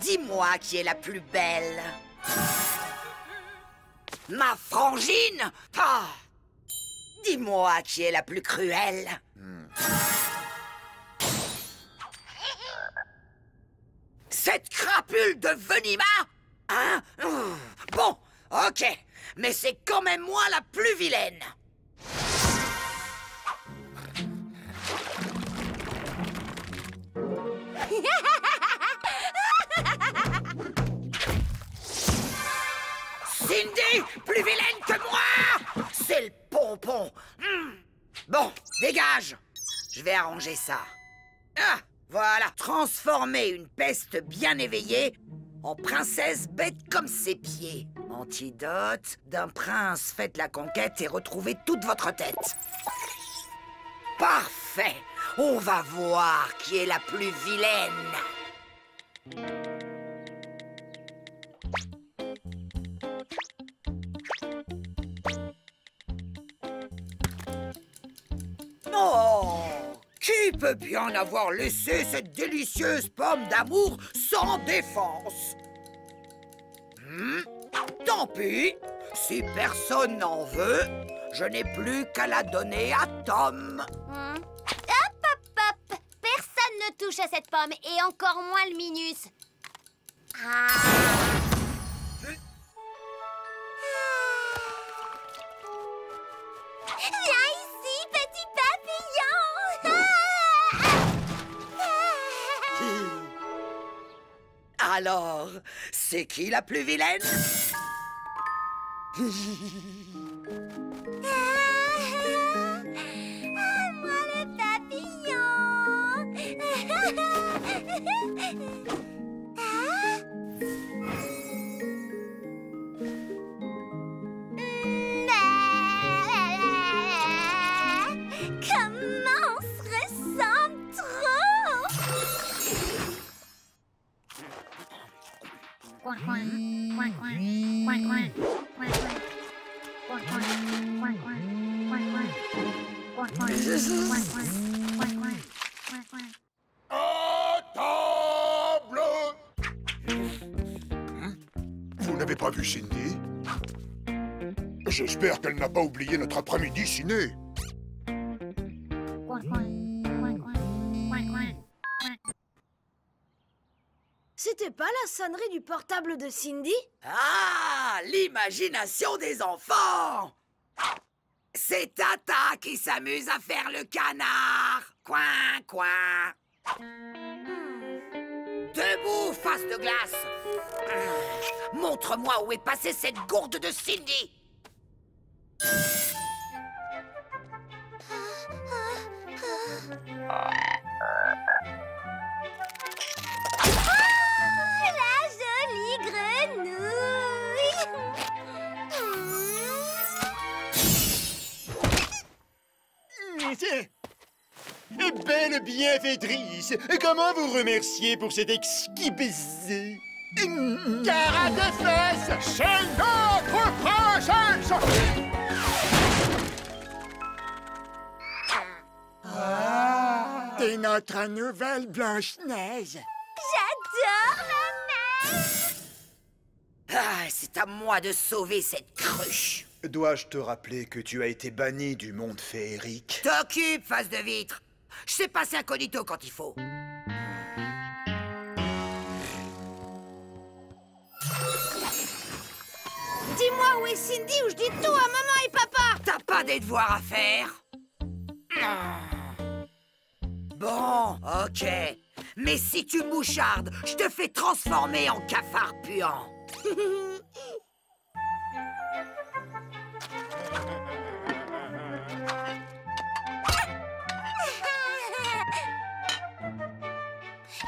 Dis-moi qui est la plus belle. Ma frangine? Ah! Dis-moi qui est la plus cruelle. Cette crapule de Venima? Hein? Bon, ok. Mais c'est quand même moi la plus vilaine. Cindy, plus vilaine que moi! C'est le pompon. Bon, dégage. Je vais arranger ça. Ah, voilà. Transformer une peste bien éveillée en princesse bête comme ses pieds. Antidote d'un prince, faites la conquête et retrouvez toute votre tête. Parfait. On va voir qui est la plus vilaine. Oh! Qui peut bien avoir laissé cette délicieuse pomme d'amour sans défense? Tant pis. Si personne n'en veut, je n'ai plus qu'à la donner à Tom. Hop, hop, hop! Personne ne touche à cette pomme, et encore moins le Minus. Viens ici, petit papillon! Alors, c'est qui la plus vilaine? Moi le papillon! Comment on se ressemble trop! À table! Vous n'avez pas vu Cindy? J'espère qu'elle n'a pas oublié notre après-midi ciné. C'était pas la sonnerie du portable de Cindy? Ah, l'imagination des enfants! C'est Tata qui s'amuse à faire le canard. Coin, coin. Debout, face de glace. Montre-moi où est passée cette gourde de Cindy. La jolie grenouille! Belle bienfaitrice, comment vous remercier pour cet exquis baiser? Cara de fesses, c'est notre princesse! T'es notre nouvelle Blanche-Neige. J'adore la neige! Ah, c'est à moi de sauver cette cruche. Dois-je te rappeler que tu as été banni du monde féerique? T'occupe, face de vitre. Je sais passer incognito quand il faut. Dis-moi où est Cindy ou je dis tout à maman et papa! T'as pas des devoirs à faire? Bon, ok. Mais si tu mouchardes, je te fais transformer en cafard puant.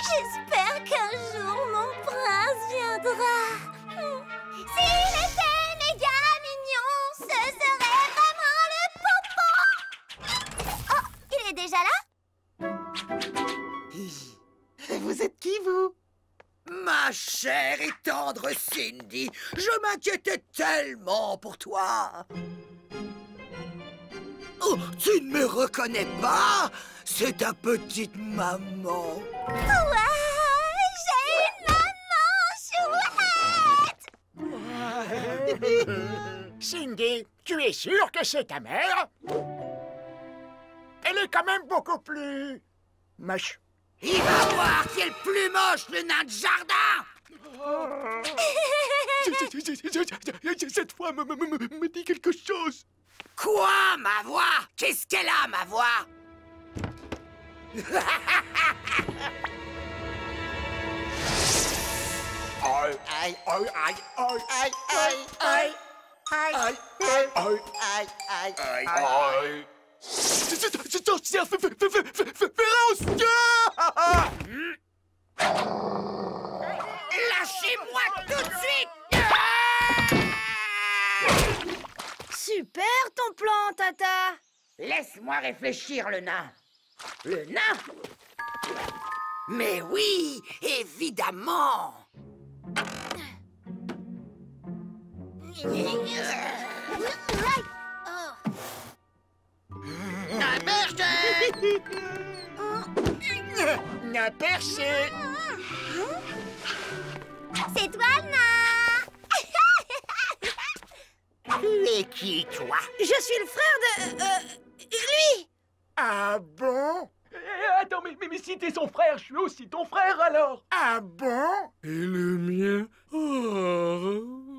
J'espère qu'un jour mon prince viendra. S'il était méga mignon, ce serait vraiment le pompon. Oh, il est déjà là? Vous êtes qui, vous? Ma chère et tendre Cindy, je m'inquiétais tellement pour toi. Oh, tu ne me reconnais pas? C'est ta petite maman. Ouais, j'ai une maman! Cindy, tu es sûre que c'est ta mère? Elle est quand même beaucoup plus... moche. Il va voir qui est le plus moche, le nain de jardin! Cette voix me dit quelque chose. Quoi, ma voix? Qu'est-ce qu'elle a, ma voix? C'est ancien féroce! Lâchez-moi tout de suite! Super ton plan, Tata. Laisse-moi réfléchir, le nain. Le nain? Mais oui, évidemment! Un perché! N'a percé. C'est toi, le nain. Tu es qui, toi? Je suis le frère de... lui. Ah bon? Attends, mais si t'es son frère, je suis aussi ton frère alors. Ah bon? Et le mien?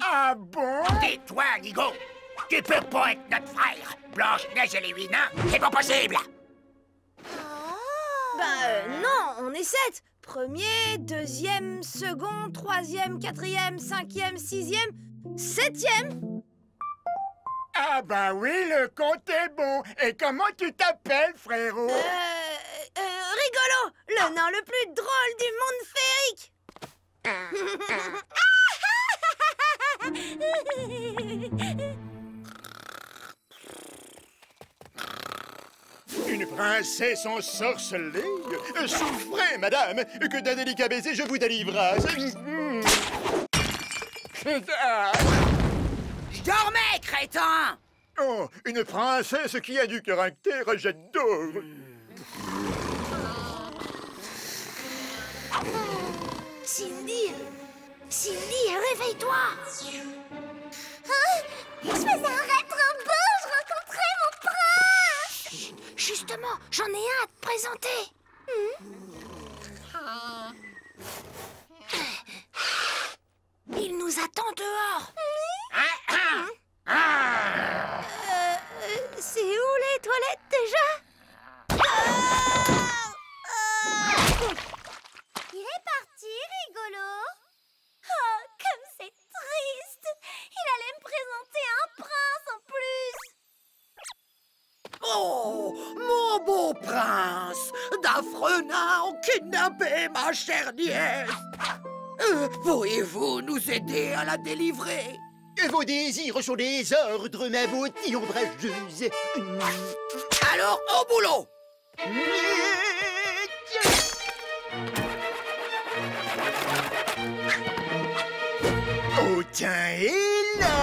Ah bon? Tais-toi, Nigo! Tu peux pas être notre frère! Blanche-Neige et les 8 nains, c'est pas possible! Non, on est 7. Premier, deuxième, second, troisième, quatrième, cinquième, sixième, septième. Ah bah oui, le compte est bon. Et comment tu t'appelles, frérot? Rigolo, le nain le plus drôle du monde féerique. Une princesse ensorcelée? Souffrez, madame, que d'un délicat baiser je vous délivrasse. Je dormais, crétin! Oh, une princesse qui a du caractère, j'adore. Cindy, réveille-toi. Hein? Je faisais un rêve trop beau, je rencontrais mon prince. Justement, j'en ai un à te présenter. Il nous attend dehors. C'est où les toilettes déjà? Il est parti, rigolo. Oh, comme c'est triste. Il allait me présenter un prince en plus. Oh, mon beau prince! D'affreux nains ont kidnappé ma chère nièce! Pourriez-vous nous aider à la délivrer? Vos désirs sont des ordres, ma beauté ombrageuse. Alors, au boulot! Oh, tiens, et là!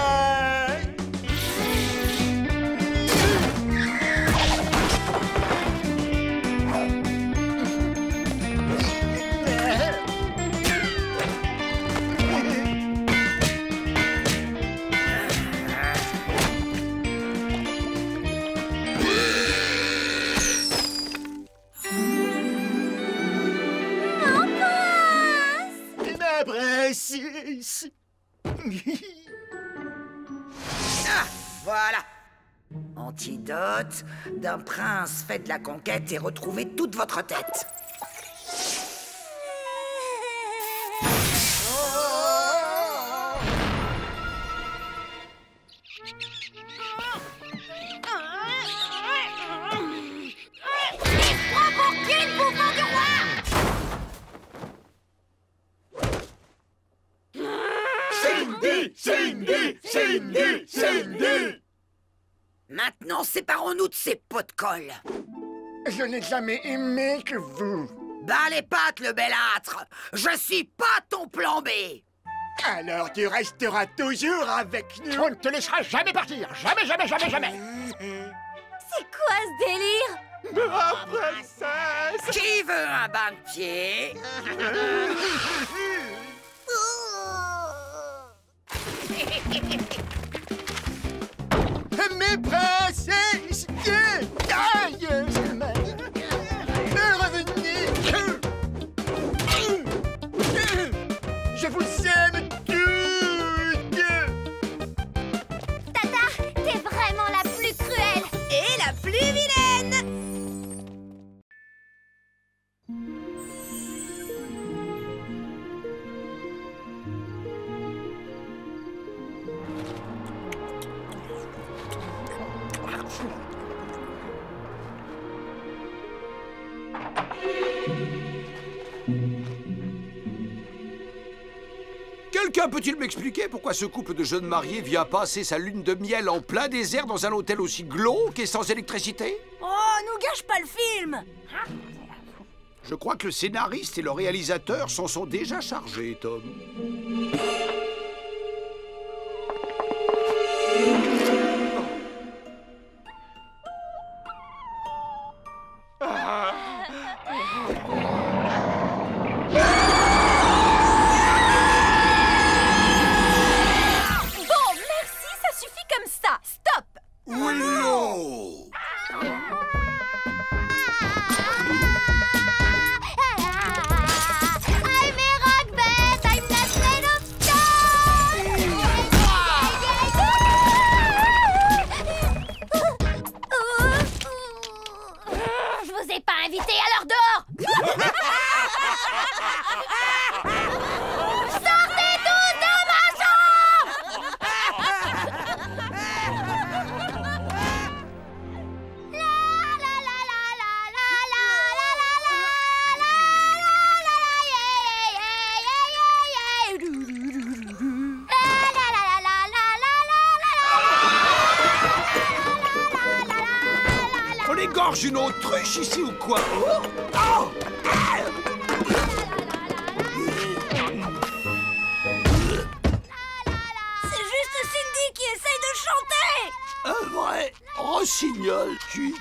Ma princesse! Ah, voilà! Antidote d'un prince fait de la conquête et retrouver toute votre tête. Prends pour qui le bouffon du roi? Cindy! Maintenant, séparons-nous de ces pots de colle. Je n'ai jamais aimé que vous. Bas les pattes, le belâtre! Je suis pas ton plan B! Alors tu resteras toujours avec nous. On ne te laissera jamais partir. Jamais, jamais, jamais, jamais. C'est quoi ce délire? Ma princesse! Qui veut un bain de pied? Oh. mes princesses. Aïe, c'est mal. Revenez. Je vous aime toutes. Tata, t'es vraiment la plus cruelle. Et la plus vilaine. Quelqu'un peut-il m'expliquer pourquoi ce couple de jeunes mariés vient passer sa lune de miel en plein désert dans un hôtel aussi glauque et sans électricité? Oh, nous gâche pas le film. Je crois que le scénariste et le réalisateur s'en sont déjà chargés, Tom. Une autruche ici ou quoi? Oh! C'est juste Cindy qui essaye de chanter. Vrai, rossignol, cui.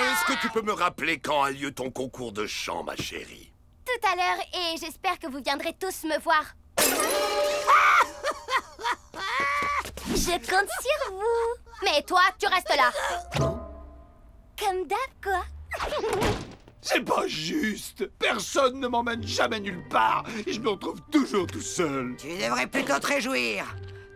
Est-ce que tu peux me rappeler quand a lieu ton concours de chant, ma chérie? Tout à l'heure, et j'espère que vous viendrez tous me voir. Je compte sur vous. Mais toi, tu restes là. Comme d'hab, quoi. C'est pas juste. Personne ne m'emmène jamais nulle part et je me retrouve toujours tout seul. Tu devrais plutôt te réjouir.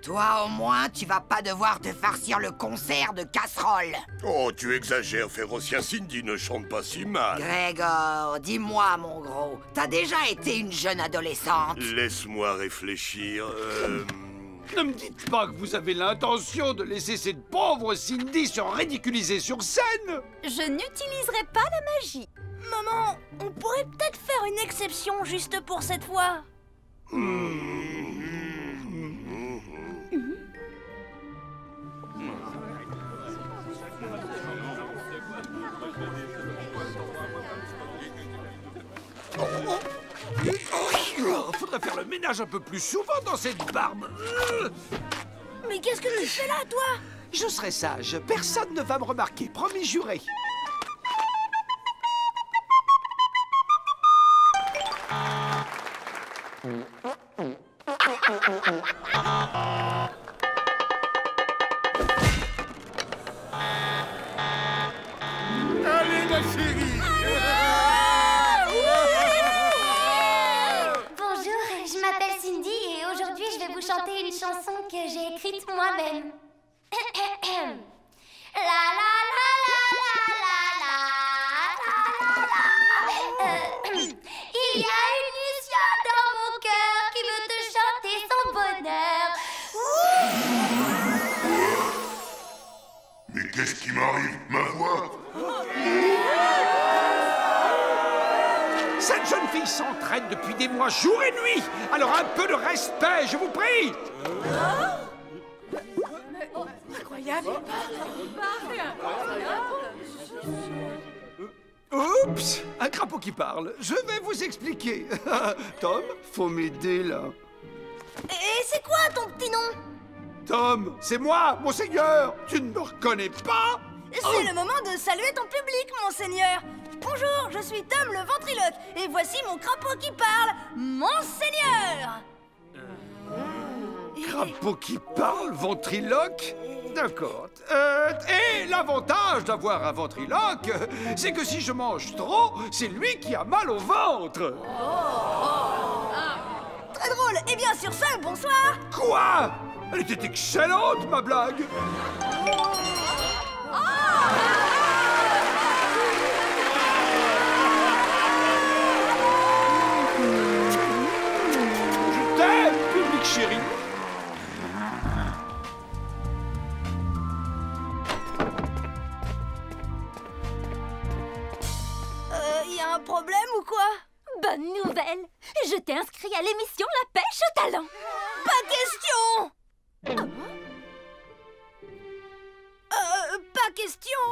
Toi, au moins, tu vas pas devoir te farcir le concert de casseroles. Oh, tu exagères, Férocien. Cindy ne chante pas si mal. Grégor, dis-moi, mon gros, t'as déjà été une jeune adolescente? Laisse-moi réfléchir. Ne me dites pas que vous avez l'intention de laisser cette pauvre Cindy se ridiculiser sur scène. Je n'utiliserai pas la magie. Maman, on pourrait peut-être faire une exception juste pour cette fois. Faudrait faire le ménage un peu plus souvent dans cette barbe. Mais qu'est-ce que tu fais là, toi? Je serai sage. Personne ne va me remarquer. Promis juré. Allez, ma chérie. Bonjour, je m'appelle Cindy et aujourd'hui je vais vous chanter une chanson que j'ai écrite moi-même. La la la la la la la la. Il y a une Lucia dans mon cœur qui veut te chanter son bonheur. Mais qu'est-ce qui m'arrive? Ma voix? Cette jeune fille s'entraîne depuis des mois, jour et nuit. Alors un peu de respect, je vous prie. Incroyable. Oups, un crapaud qui parle. Je vais vous expliquer. Tom, faut m'aider là. Et c'est quoi ton petit nom? Tom, c'est moi, monseigneur. Tu ne me reconnais pas? C'est le moment de saluer ton public, monseigneur. Bonjour, je suis Tom le ventriloque et voici mon crapaud qui parle, monseigneur. crapaud qui parle, ventriloque? D'accord. Et l'avantage d'avoir un ventriloque, c'est que si je mange trop, c'est lui qui a mal au ventre. Très drôle. Eh bien, sur ce, bonsoir. Quoi? Elle était excellente, ma blague. Je t'aime, public chéri. Y a un problème ou quoi? Bonne nouvelle! Je t'ai inscrit à l'émission La Pêche au Talent! Pas question! Pas question!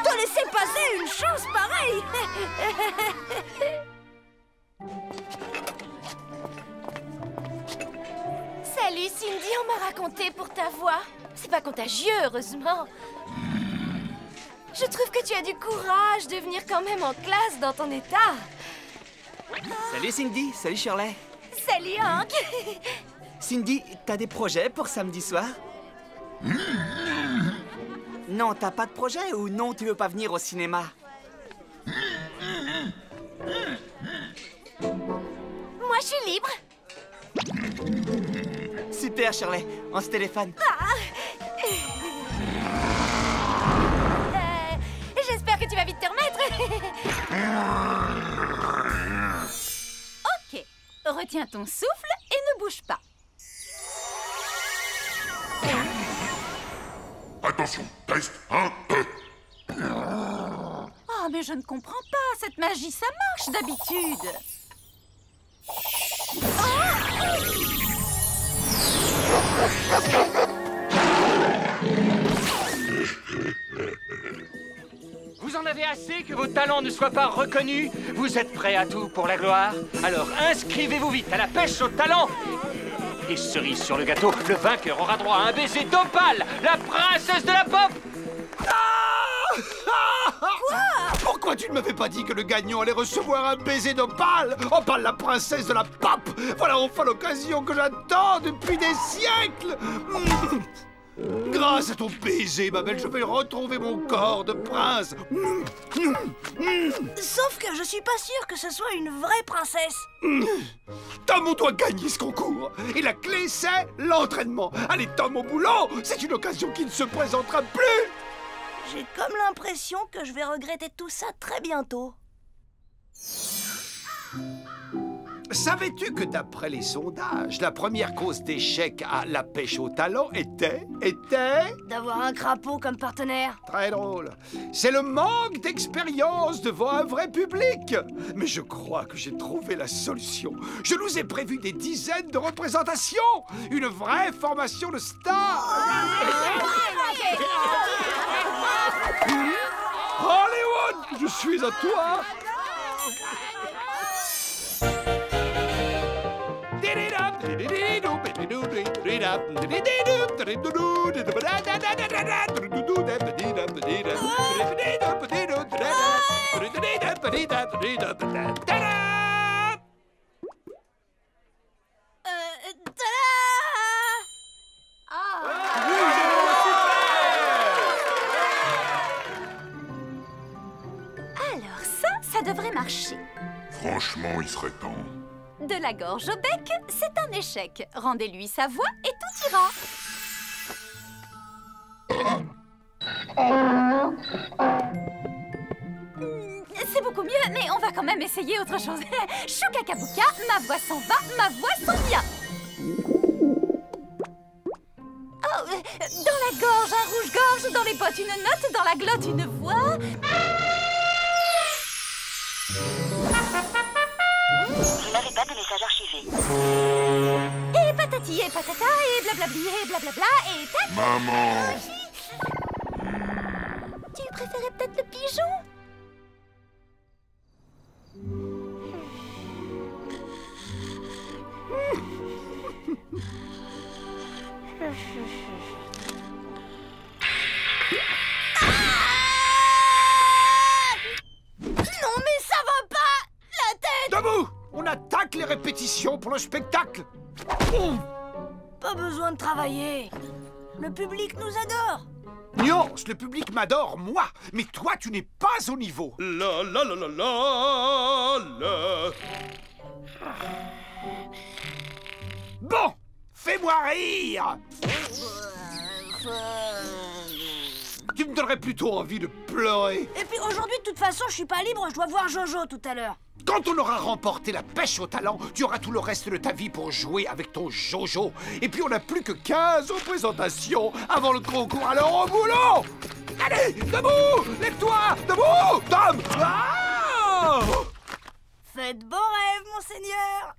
Te laisser passer une chance pareille! Salut Cindy, on m'a raconté pour ta voix. C'est pas contagieux, heureusement. Je trouve que tu as du courage de venir quand même en classe dans ton état. Salut Cindy, salut Shirley. Salut Hank. Cindy, t'as des projets pour samedi soir? Non, t'as pas de projet ou non, tu veux pas venir au cinéma? Moi, je suis libre. Super Shirley, on se téléphone. J'espère que tu vas vite te remettre. Ok, retiens ton souffle et ne bouge pas. Attention, test 1, 2. Oh, mais je ne comprends pas. Cette magie, ça marche d'habitude. Vous en avez assez que vos talents ne soient pas reconnus? Vous êtes prêts à tout pour la gloire? Alors inscrivez-vous vite à la pêche au talent! Et cerise sur le gâteau, le vainqueur aura droit à un baiser d'Opale, la princesse de la pop! Pourquoi tu ne m'avais pas dit que le gagnant allait recevoir un baiser d'Opale? Opale, la princesse de la pop! Voilà enfin l'occasion que j'attends depuis des siècles! Grâce à ton baiser, ma belle, je vais retrouver mon corps de prince. Sauf que je suis pas sûre que ce soit une vraie princesse. Tom, on doit gagner ce concours. Et la clé, c'est l'entraînement. Allez, Tom, au boulot. C'est une occasion qui ne se présentera plus. J'ai comme l'impression que je vais regretter tout ça très bientôt. Savais-tu que d'après les sondages, la première cause d'échec à la pêche au talent était... D'avoir un crapaud comme partenaire. Très drôle. C'est le manque d'expérience devant un vrai public. Mais je crois que j'ai trouvé la solution. Je nous ai prévu des dizaines de représentations. Une vraie formation de stars. Hollywood, je suis à toi. Alors ça devrait marcher. Franchement, il serait temps. De la gorge au bec, c'est un échec. Rendez-lui sa voix et tout ira. C'est beaucoup mieux, mais on va quand même essayer autre chose. Choukakabuka, ma voix s'en va, ma voix s'en vient. Oh, dans la gorge, un rouge-gorge, dans les potes, une note, dans la glotte, une voix. Vous n'avez pas de message archivé. Et patati et patata et blablabli et blablabla et tac. Maman! Tu préférais peut-être le pigeon? Non mais ça va pas! La tête! Debout! On attaque les répétitions. répétitions pour le spectacle. Pas besoin de travailler. Le public nous adore. Nuance, le public m'adore, moi. Mais toi, tu n'es pas au niveau. La la la la la la. Bon, fais-moi rire. Tu me donnerais plutôt envie de pleurer. Et puis aujourd'hui, de toute façon, je suis pas libre, je dois voir Jojo tout à l'heure. Quand on aura remporté la pêche au talent, tu auras tout le reste de ta vie pour jouer avec ton Jojo. Et puis on n'a plus que 15 représentations avant le concours, alors au boulot! Allez, debout! Lève-toi! Debout! Tom! Ah! Faites beaux rêves, monseigneur.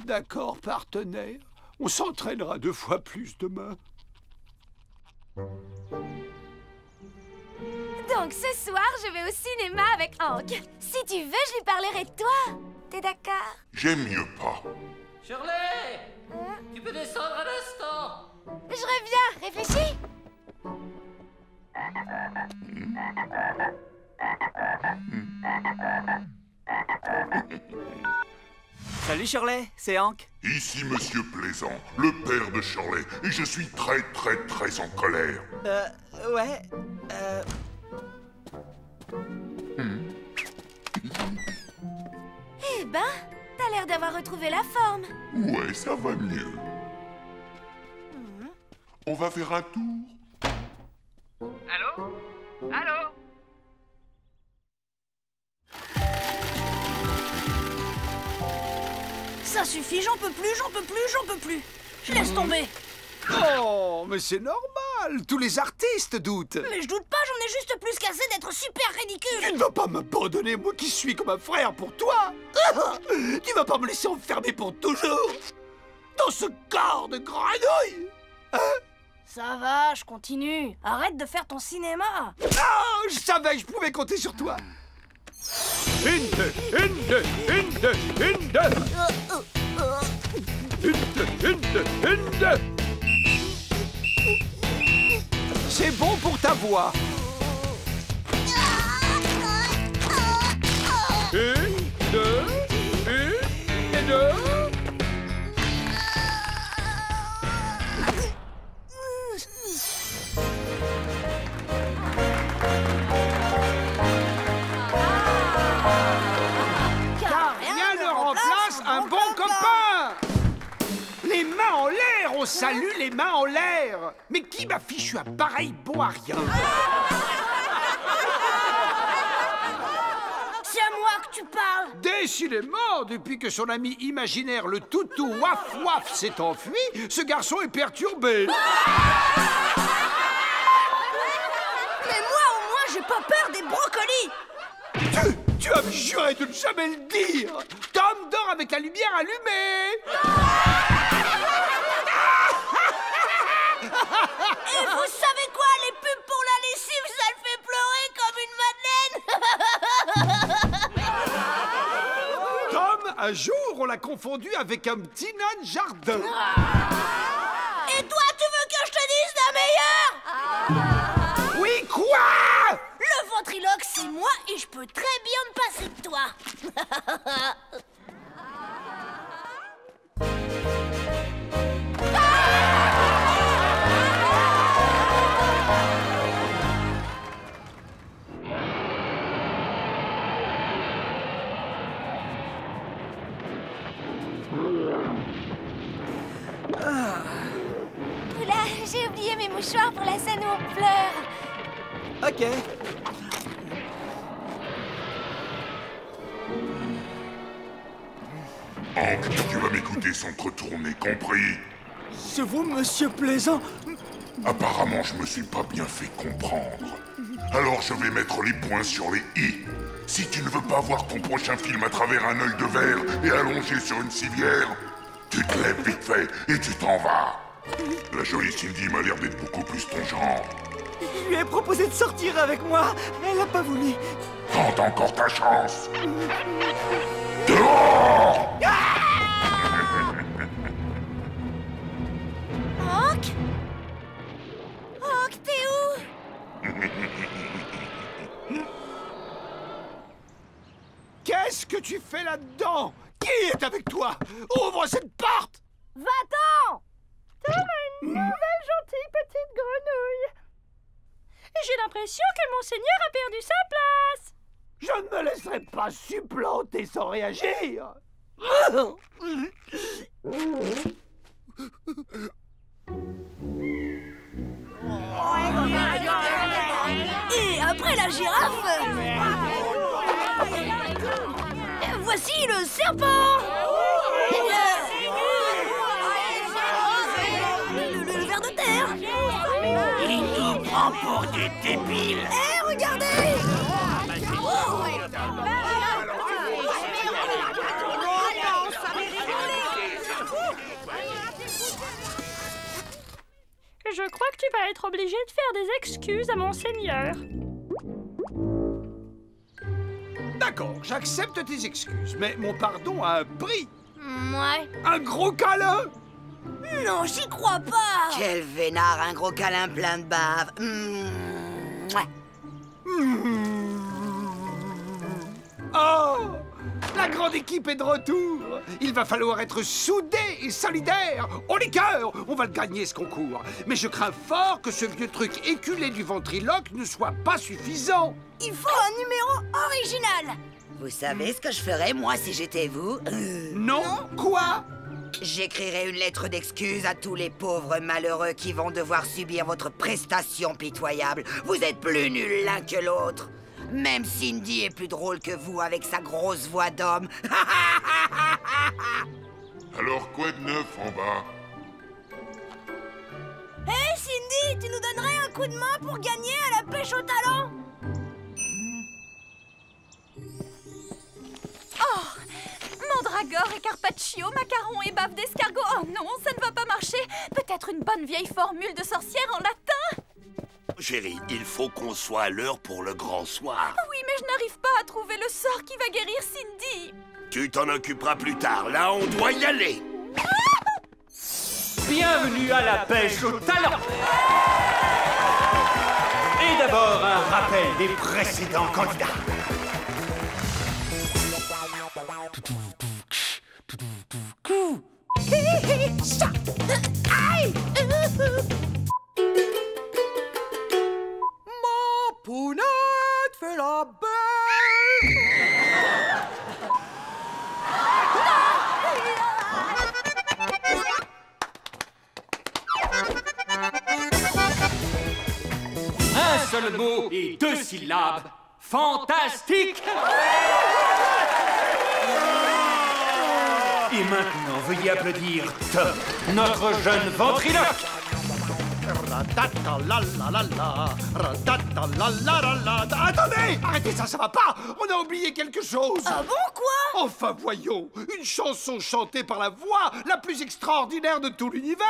D'accord, partenaire. On s'entraînera 2 fois plus demain. Donc ce soir, je vais au cinéma avec Hank. Si tu veux, je lui parlerai de toi. T'es d'accord? J'aime mieux pas. Shirley, tu peux descendre un instant? Je reviens, réfléchis. Salut Shirley, c'est Hank. Ici Monsieur Plaisant, le père de Shirley, et je suis très en colère. Ouais, Eh ben, t'as l'air d'avoir retrouvé la forme. Ouais, ça va mieux. On va faire un tour. Allô? Allô? Ça suffit, j'en peux plus, j'en peux plus, j'en peux plus. Je laisse tomber. Oh, mais c'est normal. Tous les artistes doutent. Mais je doute pas, j'en ai juste plus qu'assez d'être super ridicule. Tu ne vas pas m'abandonner, moi qui suis comme un frère pour toi. Tu vas pas me laisser enfermer pour toujours dans ce corps de grenouille. Ça va, je continue. Arrête de faire ton cinéma. Ah, je savais que je pouvais compter sur toi. C'est bon pour ta voix. Une, deux. Car rien ne remplace un bon copain. Les mains en l'air, on salue les mains en l'air. Mais qui m'a fichu un pareil beau à rien? C'est à moi que tu parles. Décidément, depuis que son ami imaginaire, le toutou Waf Waf, s'est enfui, ce garçon est perturbé. Mais moi, au moins, j'ai pas peur des brocolis. Tu as juré de ne jamais le dire. Tom dort avec la lumière allumée. Et vous savez quoi, les pubs pour la lessive, ça le fait pleurer comme une madeleine. Tom, un jour, on l'a confondu avec un petit nain de jardin. Et toi, tu veux que je te dise la meilleure? Oui, quoi? Le ventriloque, c'est moi et je peux très bien me passer de toi. Oula, j'ai oublié mes mouchoirs pour la scène où on pleure. ok. Hank, tu vas m'écouter sans te retourner, compris? C'est vous, Monsieur Plaisant? Apparemment, je me suis pas bien fait comprendre. Alors je vais mettre les points sur les i. Si tu ne veux pas voir ton prochain film à travers un œil de verre et allongé sur une civière, tu te lèves vite fait et tu t'en vas. La jolie Cindy m'a l'air d'être beaucoup plus ton genre. Je lui ai proposé de sortir avec moi. Elle a pas voulu. Tente encore ta chance. Dehors! Hank? Hank, t'es où? Qu'est-ce que tu fais là-dedans? Qui est avec toi? Ouvre cette porte! Va-t'en! Tom a une nouvelle gentille petite grenouille. J'ai l'impression que Monseigneur a perdu sa place. Je ne me laisserai pas supplanter sans réagir. Et après la girafe, voici le serpent. Le ver de terre. Il nous prend pour des débiles. Eh, regardez! Je crois que tu vas être obligé de faire des excuses à Monseigneur. D'accord, j'accepte tes excuses, mais mon pardon a un prix. Ouais. Un gros câlin? Non, j'y crois pas. Quel vénard, un gros câlin plein de bave. Ouais. Oh! La grande équipe est de retour. Il va falloir être soudés et solidaires. On est cœur. On va le gagner, ce concours. Mais je crains fort que ce vieux truc éculé du ventriloque ne soit pas suffisant. Il faut un numéro original. Vous savez ce que je ferais, moi, si j'étais vous? Non? Quoi? J'écrirais une lettre d'excuse à tous les pauvres malheureux qui vont devoir subir votre prestation pitoyable. Vous êtes plus nuls l'un que l'autre. Même Cindy est plus drôle que vous avec sa grosse voix d'homme. Alors quoi de neuf en bas? Hé, Cindy, tu nous donnerais un coup de main pour gagner à la pêche au talent? Oh! Mandragore et carpaccio, macarons et bave d'escargot. Oh non, ça ne va pas marcher. Peut-être une bonne vieille formule de sorcière en latin? Chérie, il faut qu'on soit à l'heure pour le grand soir. Oui, mais je n'arrive pas à trouver le sort qui va guérir Cindy. Tu t'en occuperas plus tard. Là, on doit y aller. Bienvenue à la pêche au talent. Et d'abord, un rappel des précédents candidats. Aïe! Ma pounette fait la belle. Un seul mot et 2 syllabes. Fantastique! Et maintenant, veuillez applaudir Tom, notre jeune ventriloque. Attendez! Arrêtez ça, ça va pas! On a oublié quelque chose! Ah bon, quoi? Enfin, voyons! Une chanson chantée par la voix la plus extraordinaire de tout l'univers!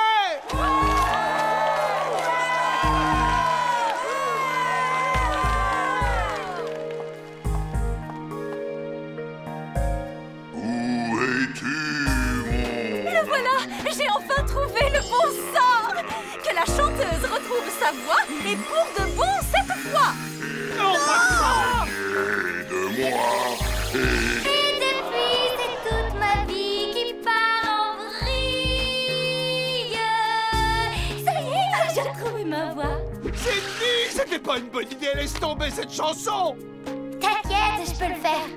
Où es-tu, Le voilà! J'ai enfin trouvé le bon sort! Que la chanteuse retrouve sa voix et pour de bon cette fois! Non, pas ça! Aide-moi Et depuis, c'est toute ma vie qui part en vrille! Ça y est, j'ai retrouvé ma voix! Cindy, c'était pas une bonne idée, laisse tomber cette chanson! T'inquiète, je peux le faire!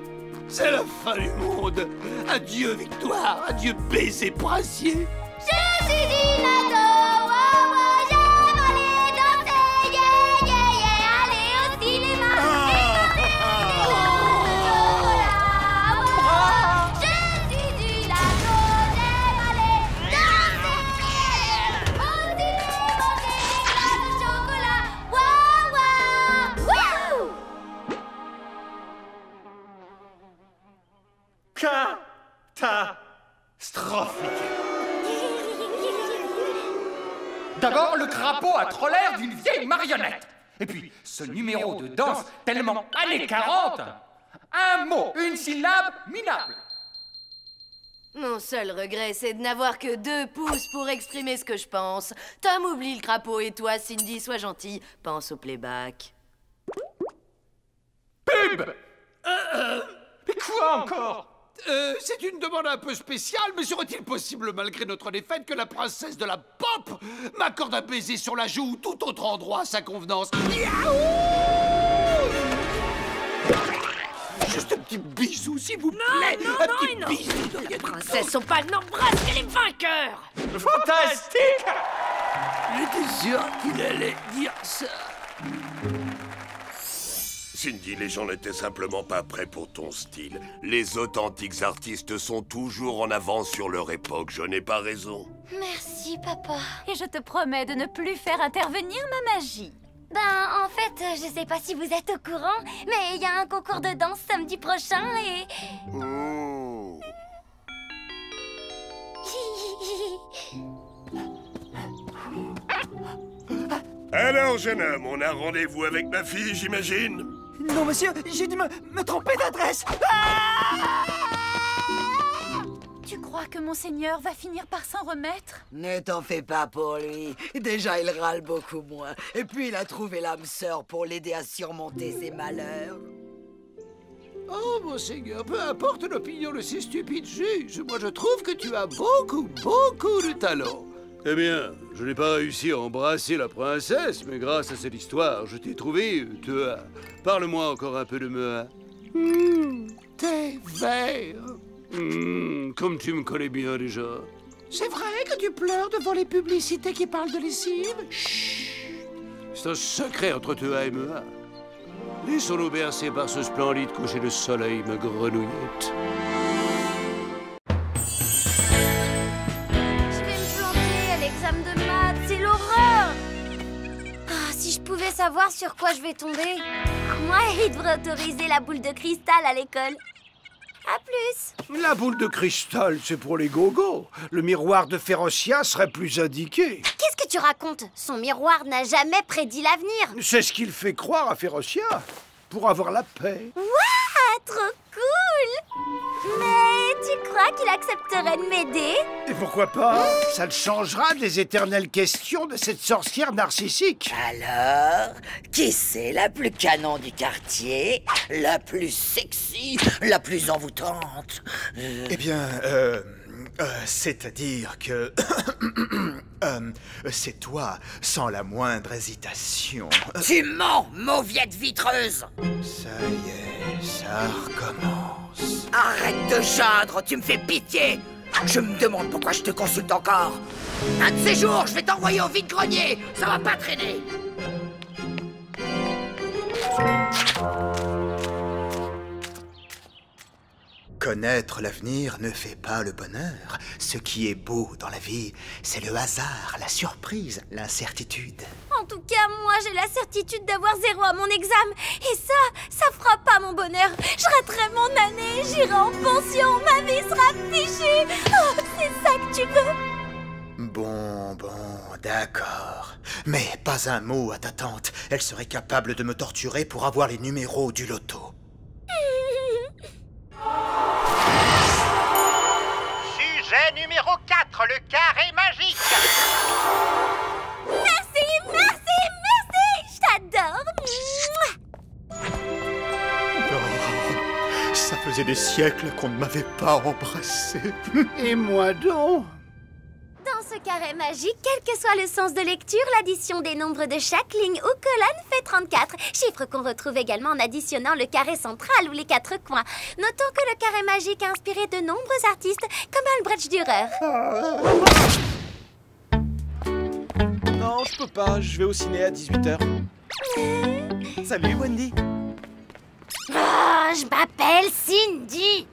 C'est la fin du monde! Adieu victoire, adieu baiser princier! Je suis Dinato, wow, wow, j'aime aller danser, yeah, yeah, yeah, aller au cinéma, et je suis Dinato, j'aime aller danser, au cinéma, manger des glaces de chocolat, wow, wow, wow! Catastrophique. D'abord, le crapaud a trop l'air d'une vieille marionnette. Et puis, ce numéro de danse tellement années 40. Un mot, une syllabe minable. Mon seul regret, c'est de n'avoir que 2 pouces pour exprimer ce que je pense. Tom oublie le crapaud et toi, Cindy, sois gentille. Pense au playback. Pub. Mais quoi encore? C'est une demande un peu spéciale, mais serait-il possible, malgré notre défaite, que la princesse de la pop m'accorde un baiser sur la joue ou tout autre endroit à sa convenance? Juste un petit bisou, s'il vous plaît. Non, bisou. La princesse Opale n'embrasse que les vainqueurs. Fantastique! J'étais sûr qu'il allait dire ça. Cindy, les gens n'étaient simplement pas prêts pour ton style. Les authentiques artistes sont toujours en avance sur leur époque, je n'ai pas raison. Merci, papa. Et je te promets de ne plus faire intervenir ma magie. Ben, en fait, je sais pas si vous êtes au courant, mais il y a un concours de danse samedi prochain et... Oh. Alors, jeune homme, on a rendez-vous avec ma fille, j'imagine? Non, monsieur, j'ai dû me tromper d'adresse. Tu crois que Monseigneur va finir par s'en remettre? Ne t'en fais pas pour lui. Déjà, il râle beaucoup moins. Et puis, il a trouvé l'âme sœur pour l'aider à surmonter ses malheurs. Oh, Monseigneur, peu importe l'opinion de ces stupides juges, moi je trouve que tu as beaucoup de talent. Eh bien, je n'ai pas réussi à embrasser la princesse, mais grâce à cette histoire, je t'ai trouvé, toi. Parle-moi encore un peu de moi. T'es vert. Comme tu me connais bien déjà. C'est vrai que tu pleures devant les publicités qui parlent de lessive? Chut. C'est un secret entre toi et moi. Laissons-nous bercer par ce splendide coucher de soleil, ma grenouillette. Je vais me planter à l'examen de maths, c'est l'horreur. Ah, si je pouvais savoir sur quoi je vais tomber. Moi, il devrait autoriser la boule de cristal à l'école. À plus. La boule de cristal, c'est pour les gogos. Le miroir de Férocia serait plus indiqué. Qu'est-ce que tu racontes? Son miroir n'a jamais prédit l'avenir. C'est ce qu'il fait croire à Férocia, pour avoir la paix. Waouh, trop cool! Mais tu crois qu'il accepterait de m'aider? Et pourquoi pas? Ça le changera des éternelles questions de cette sorcière narcissique. Alors, qui c'est la plus canon du quartier? La plus sexy? La plus envoûtante? Eh bien, c'est-à-dire que... c'est toi, sans la moindre hésitation. Tu mens, mauviette vitreuse! Ça y est, ça recommence. Arrête de geindre, tu me fais pitié! Je me demande pourquoi je te consulte encore. Un de ces jours, je vais t'envoyer au vide-grenier. Ça va pas traîner. Connaître l'avenir ne fait pas le bonheur. Ce qui est beau dans la vie, c'est le hasard, la surprise, l'incertitude. En tout cas, moi, j'ai la certitude d'avoir 0 à mon examen. Et ça fera pas mon bonheur. Je raterai mon année, j'irai en pension, ma vie sera fichue. Oh, c'est ça que tu veux? Bon, d'accord. Mais pas un mot à ta tante. Elle serait capable de me torturer pour avoir les numéros du loto. Sujet numéro 4, le carré magique. Merci. Je t'adore. Oh, ça faisait des siècles qu'on ne m'avait pas embrassé. Et moi donc? Dans ce carré magique, quel que soit le sens de lecture, l'addition des nombres de chaque ligne ou colonne fait 34. Chiffre qu'on retrouve également en additionnant le carré central ou les 4 coins. Notons que le carré magique a inspiré de nombreux artistes, comme Albrecht Dürer. Non, je peux pas. Je vais au ciné à 18h. Salut, Wendy. Oh, je m'appelle Cindy.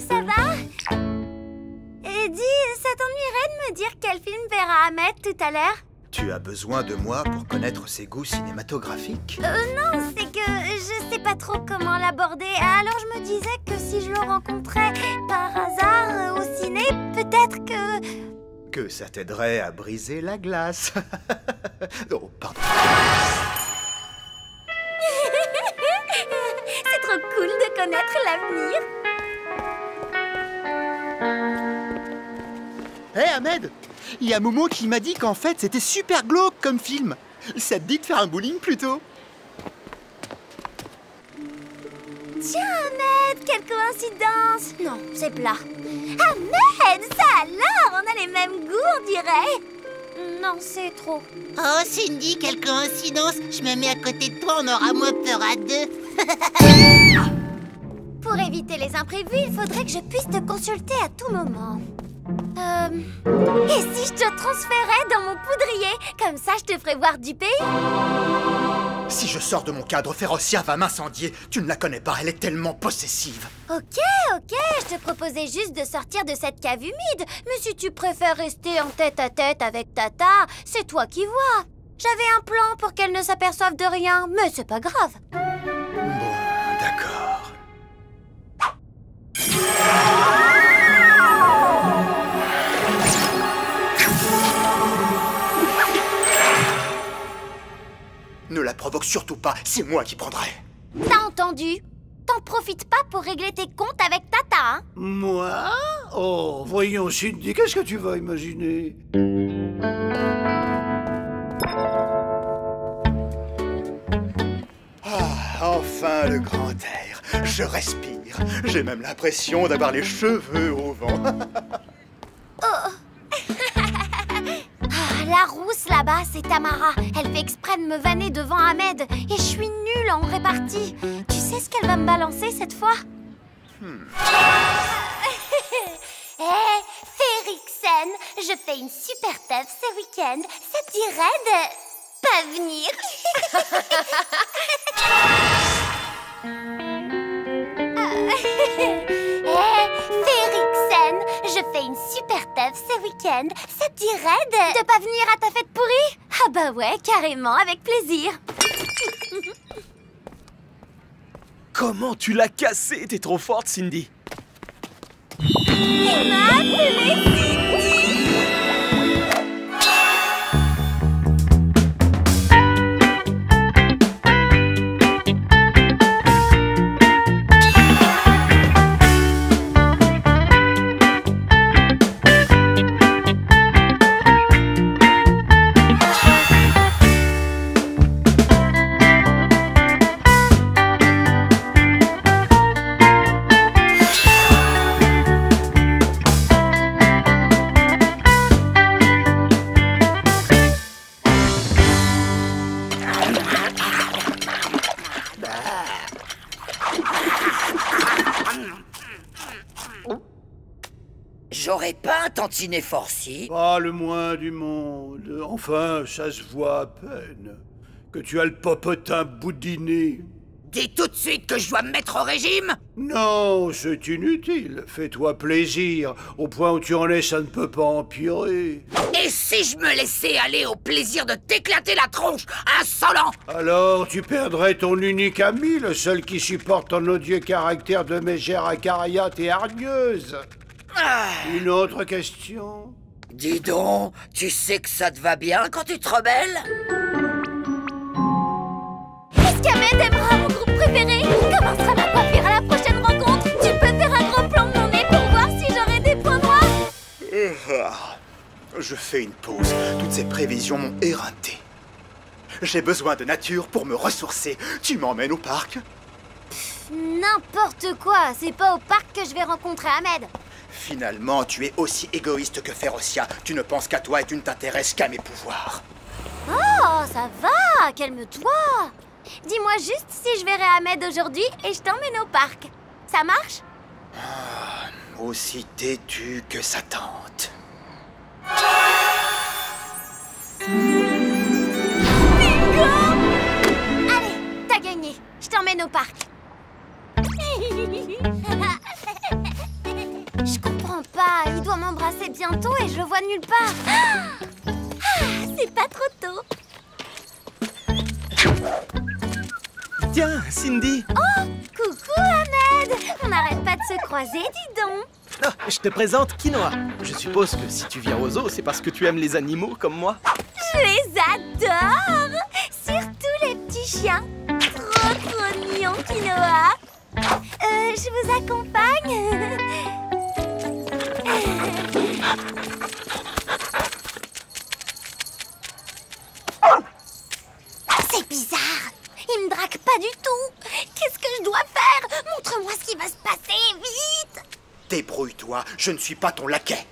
Ça va? Dis, ça t'ennuierait de me dire quel film verra Ahmed tout à l'heure? Tu as besoin de moi pour connaître ses goûts cinématographiques? Non, c'est que je sais pas trop comment l'aborder. Alors je me disais que si je le rencontrais par hasard au ciné, peut-être que... Que ça t'aiderait à briser la glace. Oh, pardon. C'est trop cool de connaître l'avenir. Hé Ahmed, il y a Momo qui m'a dit qu'en fait c'était super glauque comme film. Ça te dit de faire un bowling plutôt? Tiens, Ahmed, quelle coïncidence! Non, c'est plat. Ahmed, ça alors! On a les mêmes goûts, on dirait! Non, c'est trop. Oh, Cindy, quelle coïncidence! Je me mets à côté de toi, on aura moins peur à deux. Pour éviter les imprévus, il faudrait que je puisse te consulter à tout moment. Et si je te transférais dans mon poudrier? Comme ça, je te ferais voir du pays? Si je sors de mon cadre, Férocia va m'incendier. Tu ne la connais pas, elle est tellement possessive. Ok, je te proposais juste de sortir de cette cave humide. Mais si tu préfères rester en tête-à-tête avec Tata, c'est toi qui vois. J'avais un plan pour qu'elle ne s'aperçoive de rien, mais c'est pas grave. Bon, d'accord. Ne la provoque surtout pas, c'est moi qui prendrai. T'as entendu? T'en profites pas pour régler tes comptes avec Tata, hein? Moi? Oh, voyons, Cindy, qu'est-ce que tu vas imaginer? Ah, enfin le grand air. Je respire. J'ai même l'impression d'avoir les cheveux au vent. La rousse là-bas, c'est Tamara. Elle fait exprès de me vanner devant Ahmed. Et je suis nulle en répartie. Tu sais ce qu'elle va me balancer cette fois? Férixen, je fais une super teuf ce week-end. Ça te dirait de pas venir? Férixen, je fais une super teuf ce week-end. Ça te dirait de pas venir à ta fête pourrie? Ah bah ouais, carrément, avec plaisir. Comment tu l'as cassé? T'es trop forte, Cindy. Il m'a appelé Cindy. J'aurais pas un tantinet forci? Pas le moins du monde. Enfin, ça se voit à peine. Que tu as le popotin boudiné. Dis tout de suite que je dois me mettre au régime? Non, c'est inutile. Fais-toi plaisir. Au point où tu en es, ça ne peut pas empirer. Et si je me laissais aller au plaisir de t'éclater la tronche, insolent? Alors, tu perdrais ton unique ami, le seul qui supporte ton odieux caractère de mégère acariate et hargneuse. Une autre question? Dis donc, tu sais que ça te va bien quand tu te rebelles? Est-ce qu'Ahmed aimera mon groupe préféré? Comment sera ma coiffure à la prochaine rencontre? Tu peux faire un grand plan de mon nez pour voir si j'aurai des points noirs? Je fais une pause. Toutes ces prévisions m'ont éreinté. J'ai besoin de nature pour me ressourcer. Tu m'emmènes au parc? N'importe quoi, c'est pas au parc que je vais rencontrer Ahmed. Finalement, tu es aussi égoïste que Férocia. Tu ne penses qu'à toi et tu ne t'intéresses qu'à mes pouvoirs. Oh, ça va, calme-toi. Dis-moi juste si je verrai Ahmed aujourd'hui et je t'emmène au parc. Ça marche? Aussi têtu que sa tante. Bingo! Allez, t'as gagné. Je t'emmène au parc. Je comprends pas, il doit m'embrasser bientôt et je le vois nulle part. C'est pas trop tôt. Tiens, Cindy. Oh, coucou Ahmed. On n'arrête pas de se croiser, dis donc. Ah, je te présente Quinoa. Je suppose que si tu viens aux zoos, c'est parce que tu aimes les animaux comme moi. Je les adore. Surtout les petits chiens. Trop mignons, Quinoa. Je vous accompagne. C'est bizarre. Il me drague pas du tout. Qu'est-ce que je dois faire? Mon Je ne suis pas ton laquais.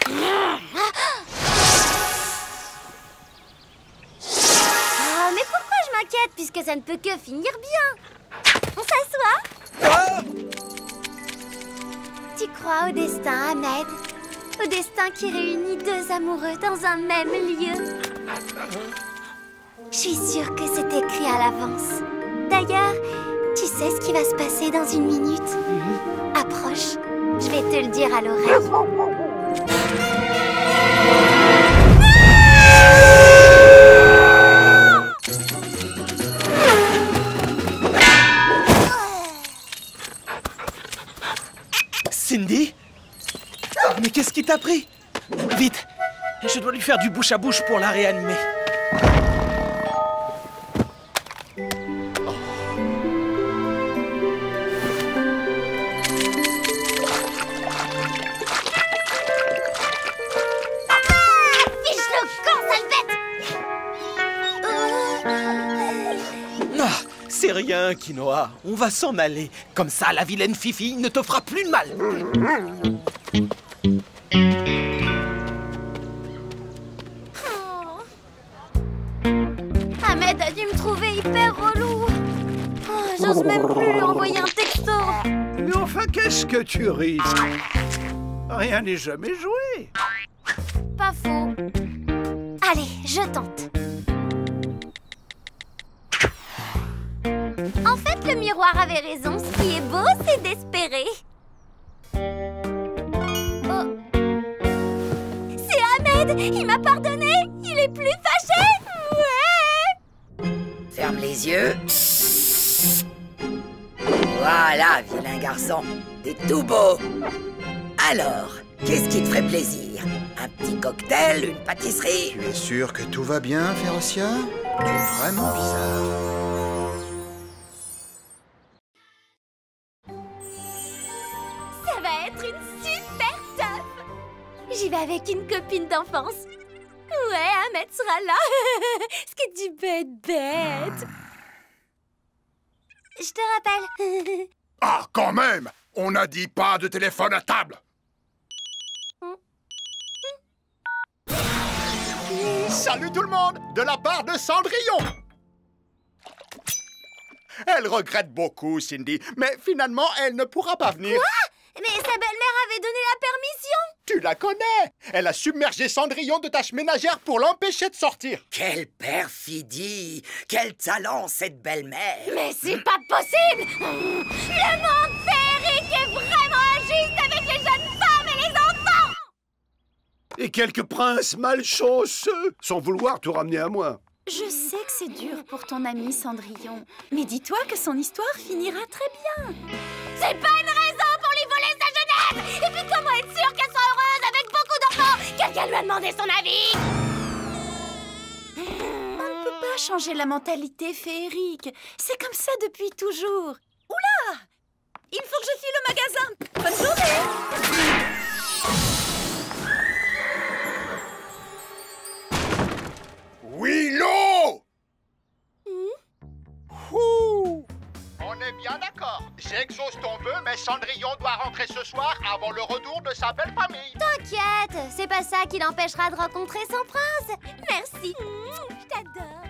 Ah, mais pourquoi je m'inquiète puisque ça ne peut que finir bien? On s'assoit? Tu crois au destin, Ahmed? Au destin qui réunit deux amoureux dans un même lieu? Je suis sûre que c'est écrit à l'avance. D'ailleurs, tu sais ce qui va se passer dans une minute? Approche, je vais te le dire à l'oreille. Cindy? Mais qu'est-ce qui t'a pris? Vite! Je dois lui faire du bouche à bouche pour la réanimer. C'est rien, Quinoa. On va s'en aller. Comme ça, la vilaine Fifi ne te fera plus de mal. Ahmed a dû me trouver hyper relou. J'ose même plus lui envoyer un texto. Mais enfin, qu'est-ce que tu risques? Rien n'est jamais joué. Pas faux. Allez, je tente. En fait, le miroir avait raison. Ce qui est beau, c'est d'espérer. Oh. C'est Ahmed. Il m'a pardonné. Il est plus fâché. Ouais. Ferme les yeux. Voilà, vilain garçon. T'es tout beau. Alors, qu'est-ce qui te ferait plaisir? Un petit cocktail, une pâtisserie? Tu es sûr que tout va bien, Férocia? Tu es vraiment bizarre. Ça va être une super teuf. J'y vais avec une copine d'enfance. Ouais, Ahmed sera là. Ce qui est du bête. Je te rappelle. Ah, quand même! On n'a dit pas de téléphone à table! Salut tout le monde, de la part de Cendrillon. Elle regrette beaucoup, Cindy, mais finalement, elle ne pourra pas venir. Quoi? Mais sa belle-mère avait donné la permission. Tu la connais. Elle a submergé Cendrillon de tâches ménagères pour l'empêcher de sortir. Quelle perfidie! Quel talent, cette belle-mère! Mais c'est pas possible! Le monde féerique est vraiment injuste avec les jeunes femmes et les enfants! Et quelques princes malchanceux, sans vouloir tout ramener à moi. Je sais que c'est dur pour ton ami Cendrillon, mais dis-toi que son histoire finira très bien. C'est pas une raison pour lui voler sa jeunesse! Et puis comment être sûr qu'elle soit heureuse avec beaucoup d'enfants? Quelqu'un lui a demandé son avis? On ne peut pas changer la mentalité féerique. C'est comme ça depuis toujours. Oula! Il faut que je file au magasin. Bonne journée! Willow! On est bien d'accord. J'exauce ton vœu, mais Cendrillon doit rentrer ce soir avant le retour de sa belle famille. T'inquiète, c'est pas ça qui l'empêchera de rencontrer son prince. Merci. Je t'adore.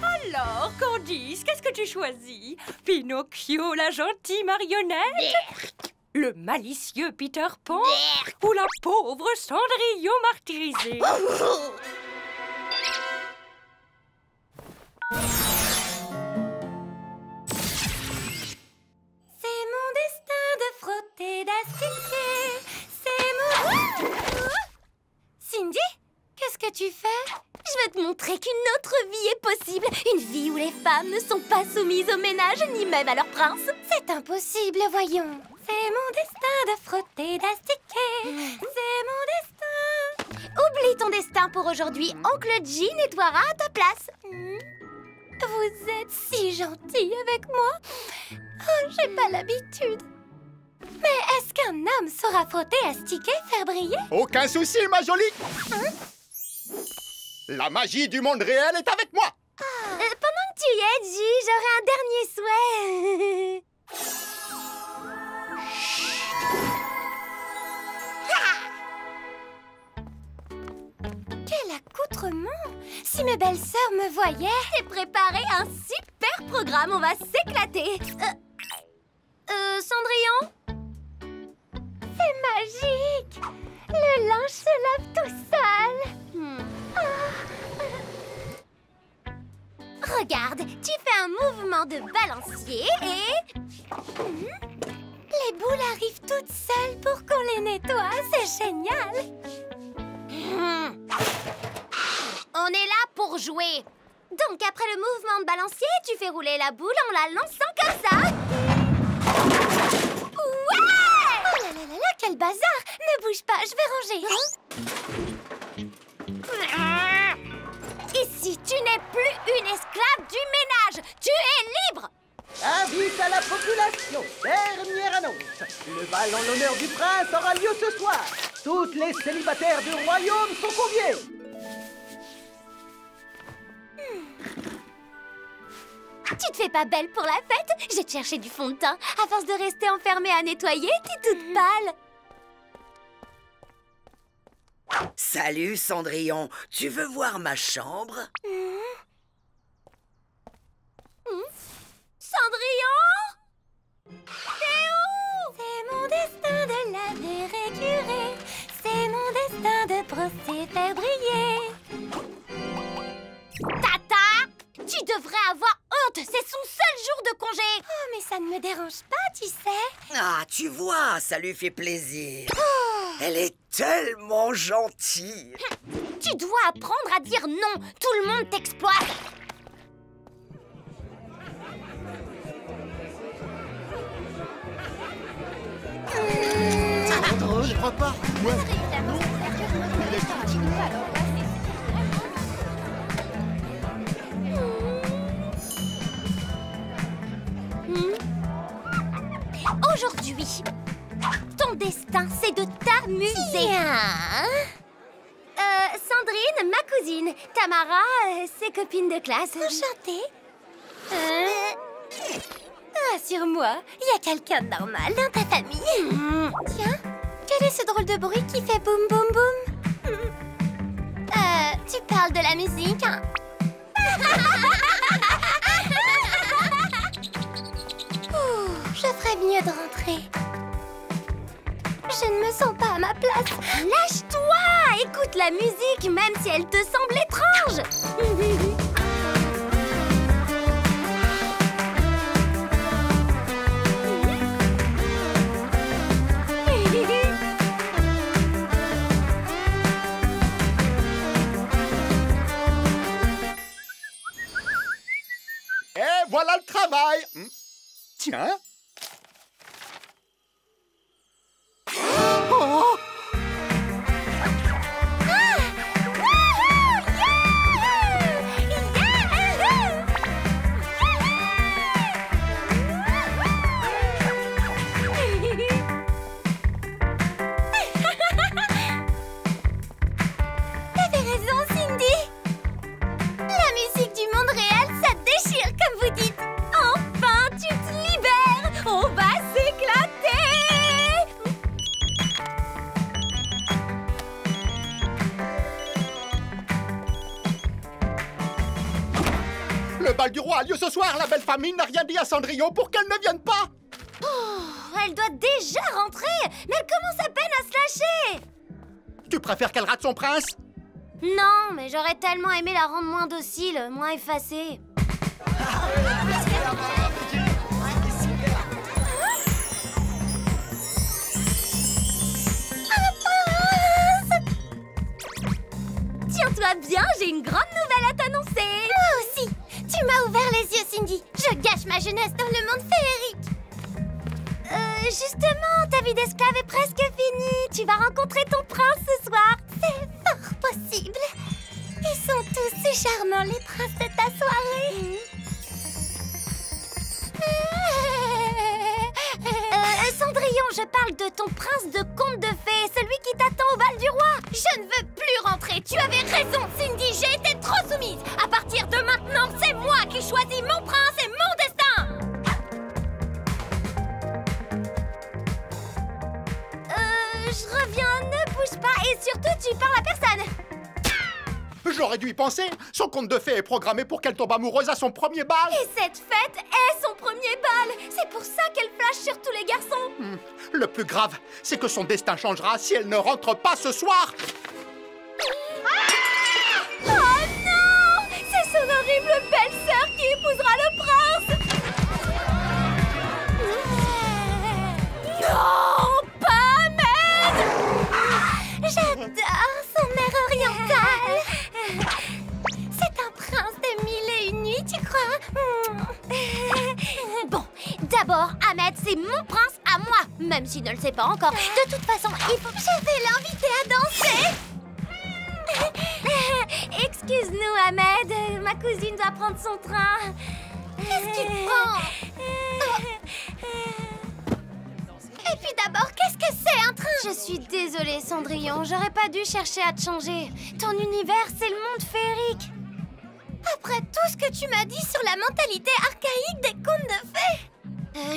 Alors, Candice, qu'est-ce que tu choisis? Pinocchio, la gentille marionnette? Le malicieux Peter Pan? Ou la pauvre Cendrillon martyrisée? C'est mon destin de frotter, d'astiquer. C'est mon... Cindy, qu'est-ce que tu fais? Je veux te montrer qu'une autre vie est possible. Une vie où les femmes ne sont pas soumises au ménage, ni même à leur prince. C'est impossible, voyons. C'est mon destin de frotter, d'astiquer. C'est mon destin. Oublie ton destin pour aujourd'hui. Oncle G nettoiera à ta place. Vous êtes si gentil avec moi. Oh, j'ai pas l'habitude. Mais est-ce qu'un homme saura frotter, astiquer, faire briller? Aucun souci, ma jolie. La magie du monde réel est avec moi. Pendant que Tu y es, J, j'aurai un dernier souhait. Quel accoutrement! Si mes belles-sœurs me voyaient, j'ai préparé un super programme, on va s'éclater. Cendrillon? C'est magique! Le linge se lave tout seul. Regarde, tu fais un mouvement de balancier et... Les boules arrivent toutes seules pour qu'on les nettoie, c'est génial. On est là pour jouer. Donc après le mouvement de balancier, tu fais rouler la boule en la lançant comme ça. Ouais! Oh là là là là, quel bazar! Ne bouge pas, je vais ranger. Ici, tu n'es plus une esclave du ménage. Tu es libre. Invite à la population, dernière annonce. Le bal en l'honneur du prince aura lieu ce soir. Toutes les célibataires du royaume sont conviées. Tu te fais pas belle pour la fête? Je vais te chercher du fond de teint. À force de rester enfermée à nettoyer, t'es toute pâle. Salut, Cendrillon. Tu veux voir ma chambre? Cendrillon? T'es où? C'est mon destin de laver récurer. C'est mon destin de brosser, faire briller. Tata! Tu devrais avoir honte. C'est son seul jour de congé. Oh, mais ça ne me dérange pas, tu sais. Ah, tu vois, ça lui fait plaisir. Elle est tellement gentille. Tu dois apprendre à dire non. Tout le monde t'exploite. C'est trop drôle, je crois pas. Ouais. Aujourd'hui, ton destin, c'est de t'amuser. Sandrine, ma cousine. Tamara, ses copines de classe. Enchantée. Rassure-moi, il y a quelqu'un de normal dans ta famille. Tiens, quel est ce drôle de bruit qui fait boum boum boum? Tu parles de la musique, hein? Je ferais mieux de rentrer. Je ne me sens pas à ma place. Lâche-toi! Écoute la musique, même si elle te semble étrange. Et voilà le travail. Tiens. Oh! T'avais raison, Cindy. La musique du monde réel, ça déchire, comme vous dites. Enfin, tu te libères. On va s'éclater. Le bal du roi a lieu ce soir. La belle famille n'a rien dit à Cendrillon pour qu'elle ne vienne pas. Oh, elle doit déjà rentrer. Mais elle commence à peine à se lâcher. Tu préfères qu'elle rate son prince? Non, mais j'aurais tellement aimé la rendre moins docile, moins effacée. Tiens-toi bien, j'ai une grande nouvelle à t'annoncer. Moi aussi. Tu m'as ouvert les yeux, Cindy. Je gâche ma jeunesse dans le monde féerique. Justement, ta vie d'esclave est presque finie. Tu vas rencontrer ton prince ce soir. C'est fort possible. Ils sont tous si charmants, les princes de ta soirée. Cendrillon, Cendrillon, je parle de ton prince de conte de fées, celui qui t'attend au bal du roi. Je ne veux plus rentrer, tu avais raison, Cindy, j'ai été trop soumise. À partir de maintenant, c'est moi qui choisis mon prince et mon destin. Je reviens, ne bouge pas et surtout, tu parles à personne. J'aurais dû y penser. Son conte de fées est programmé pour qu'elle tombe amoureuse à son premier bal. Et cette fête est son premier bal. C'est pour ça qu'elle flash sur tous les garçons. Le plus grave, c'est que son destin changera si elle ne rentre pas ce soir. Oh non! C'est son horrible belle-sœur qui épousera le prince. Non, pas Ahmed. J'adore son air oriental. C'est un prince de 1001 nuits, tu crois? Bon, d'abord, Ahmed, c'est mon prince à moi, même s'il ne le sait pas encore. De toute façon, il faut... Je vais l'inviter à danser. Excuse-nous, Ahmed, ma cousine doit prendre son train. Qu'est-ce que tu prends? Et puis d'abord, qu'est-ce que c'est un train? Je suis désolée, Cendrillon, j'aurais pas dû chercher à te changer. Ton univers, c'est le monde féerique. Après tout ce que tu m'as dit sur la mentalité archaïque des contes de fées.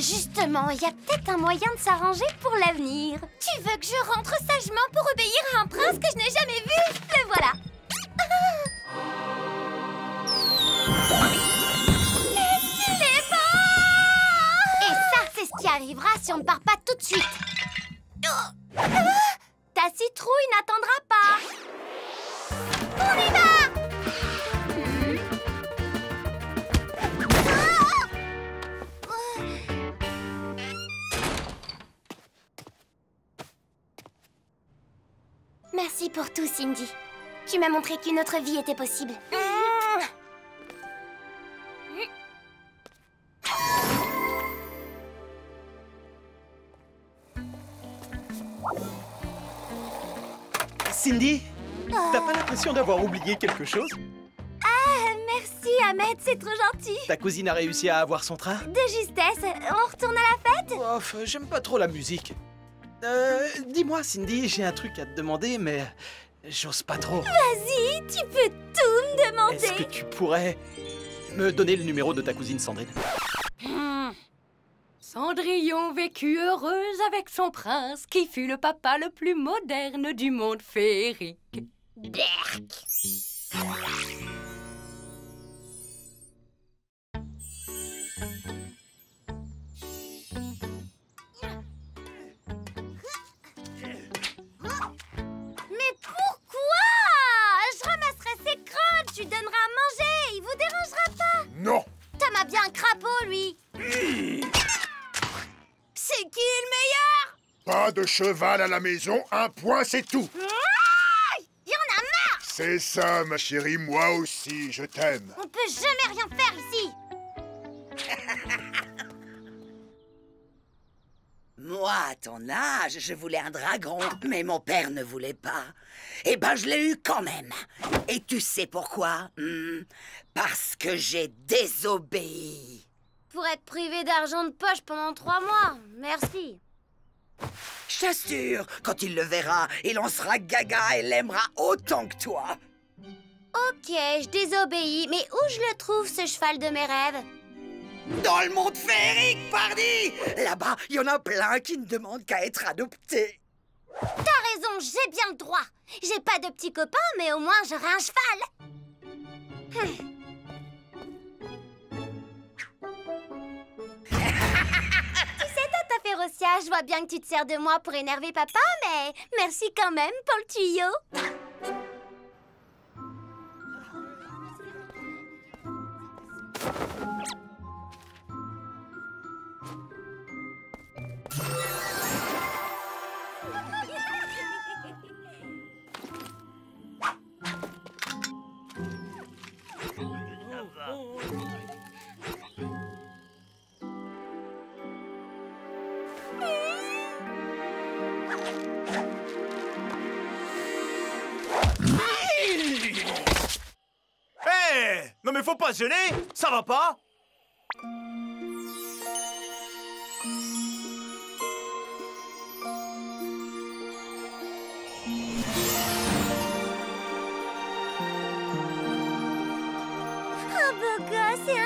Justement, il y a peut-être un moyen de s'arranger pour l'avenir. Tu veux que je rentre sagement pour obéir à un prince que je n'ai jamais vu? Le voilà. Est-ce qu'il est beau? Et ça, c'est ce qui arrivera si on ne part pas tout de suite. Ta citrouille n'attendra pas. On y va! Merci pour tout, Cindy. Tu m'as montré qu'une autre vie était possible. Cindy, t'as pas l'impression d'avoir oublié quelque chose? Ah, merci Ahmed, c'est trop gentil. Ta cousine a réussi à avoir son train? De justesse, on retourne à la fête? Ouf, j'aime pas trop la musique. Dis-moi, Cindy, j'ai un truc à te demander, mais j'ose pas trop. Vas-y, tu peux tout me demander. Est-ce que tu pourrais me donner le numéro de ta cousine Sandrine? Cendrillon vécut heureuse avec son prince, qui fut le papa le plus moderne du monde féerique. Berk. Mais pourquoi? Je ramasserai ses crottes, tu donneras à manger, il vous dérangera pas. Non. Tom a bien un crapaud, lui. C'est qui le meilleur? Pas de cheval à la maison, un point c'est tout. Il y en a marre. C'est ça, ma chérie, moi aussi, je t'aime. On peut jamais rien faire ici. Moi, à ton âge, je voulais un dragon, mais mon père ne voulait pas. Eh ben, je l'ai eu quand même. Et tu sais pourquoi? Parce que j'ai désobéi. Pour être privé d'argent de poche pendant 3 mois, merci. Je t'assure, quand il le verra, il en sera gaga et l'aimera autant que toi. Ok, je désobéis, mais où je le trouve, ce cheval de mes rêves? Dans le monde féerique, pardi! Là-bas, il y en a plein qui ne demandent qu'à être adoptés. T'as raison, j'ai bien le droit. J'ai pas de petit copain, mais au moins j'aurai un cheval. Tu sais, Tata Férocia, je vois bien que tu te sers de moi pour énerver papa, mais merci quand même pour le tuyau. Non mais faut pas se gêner, ça va pas?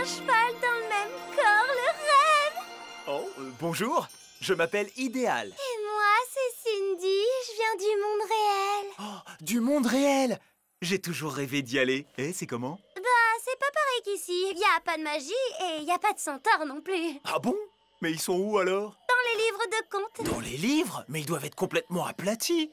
cheval dans le même corps, le rêve. Oh, bonjour, je m'appelle Idéal. Et moi, c'est Cindy, je viens du monde réel. Oh, du monde réel. J'ai toujours rêvé d'y aller. Et c'est comment? Bah, c'est pas pareil qu'ici. Y a pas de magie et y a pas de centaures non plus. Ah bon? Mais ils sont où alors? Dans les livres de contes. Dans les livres? Mais ils doivent être complètement aplatis.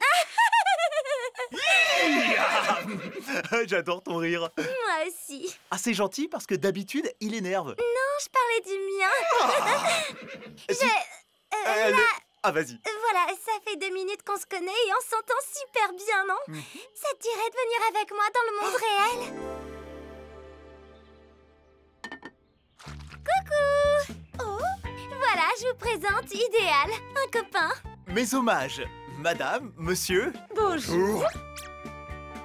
J'adore ton rire. Moi aussi. Ah, c'est gentil parce que d'habitude, il énerve. Non, je parlais du mien. Ah, vas-y. Voilà, ça fait 2 minutes qu'on se connaît et on s'entend super bien, non? Ça te dirait de venir avec moi dans le monde réel? Coucou! Oh! Voilà, je vous présente Idéal, un copain. Mes hommages, madame, monsieur. Bonjour.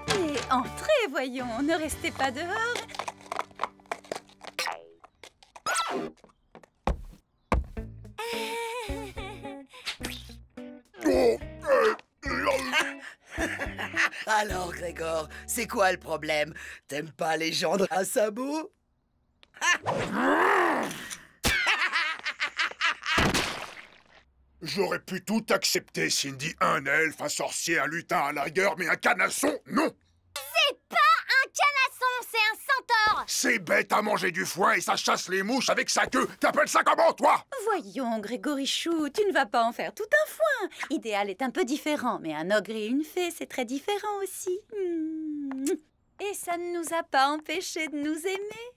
Et entrez, voyons, ne restez pas dehors. Alors, Grégor, c'est quoi le problème? T'aimes pas les gens à sabot? J'aurais pu tout accepter, Cindy. Un elfe, un sorcier, un lutin à la rigueur, mais un canasson, non! C'est pas un canasson, c'est un centaure! C'est bête à manger du foin et ça chasse les mouches avec sa queue. T'appelles ça comment, toi? Voyons, Grégorichou, tu ne vas pas en faire tout un foin. Idéal est un peu différent, mais un ogre et une fée, c'est très différent aussi. Et ça ne nous a pas empêchés de nous aimer.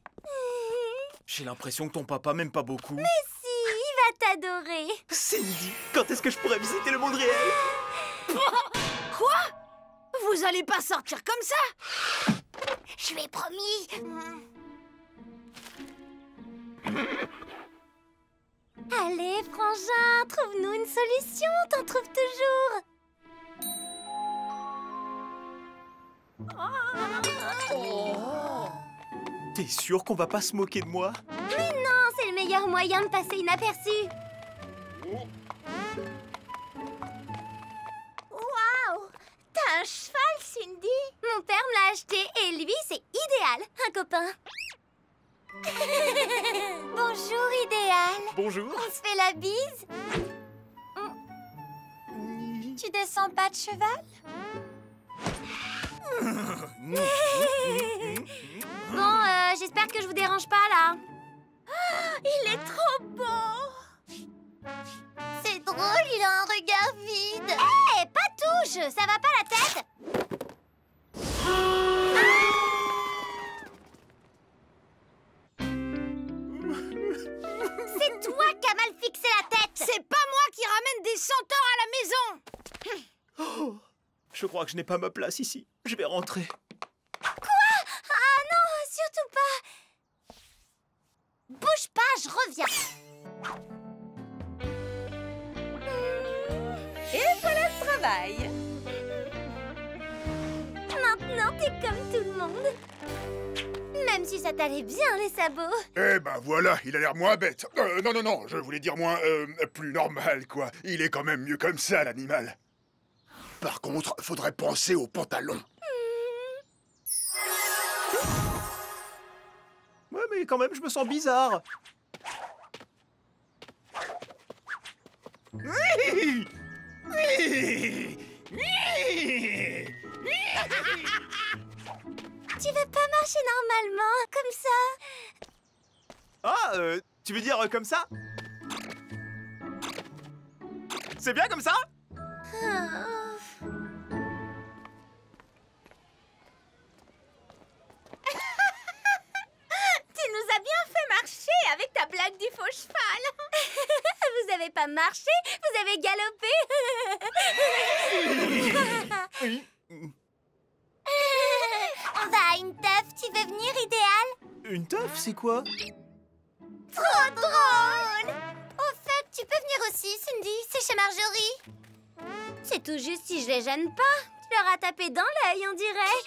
J'ai l'impression que ton papa m'aime pas beaucoup. Mais si, il va t'adorer. Cindy, quand est-ce que je pourrais visiter le monde réel? Quoi? Vous allez pas sortir comme ça? Je lui ai promis. Allez, frangin, trouve-nous une solution, t'en trouves toujours. T'es sûr qu'on va pas se moquer de moi? Mais non, c'est le meilleur moyen de passer inaperçu. Waouh! T'as un cheval, Cindy? Mon père me l'a acheté et lui, c'est Idéal, un copain. Bonjour, Idéal. Bonjour. On se fait la bise? Tu descends pas de cheval? Bon, j'espère que je vous dérange pas, là. Il est trop beau! C'est drôle, il a un regard vide. Hé, pas touche! Ça va pas la tête? C'est toi qui as mal fixé la tête! C'est pas moi qui ramène des centaures à la maison! Oh, je crois que je n'ai pas ma place ici. Je vais rentrer. Quoi? Ah non, surtout pas! Bouge pas, je reviens! Et voilà le travail. Maintenant, t'es comme tout le monde. Même si ça t'allait bien, les sabots. Eh ben voilà, il a l'air moins bête. Non, je voulais dire moins, plus normal, quoi. Il est quand même mieux comme ça, l'animal. Par contre, faudrait penser aux pantalons. Ouais, mais quand même, je me sens bizarre. Tu veux pas marcher normalement, comme ça? Ah, tu veux dire comme ça? C'est bien comme ça? Tu nous as bien fait marcher avec ta blague du faux cheval. Vous avez pas marché, vous avez galopé. On va à une teuf, tu veux venir, Idéal? Une teuf, c'est quoi? Trop drôle! Au fait, tu peux venir aussi, Cindy, c'est chez Marjorie. C'est tout juste si je les gêne pas. Tu leur as tapé dans l'œil, on dirait.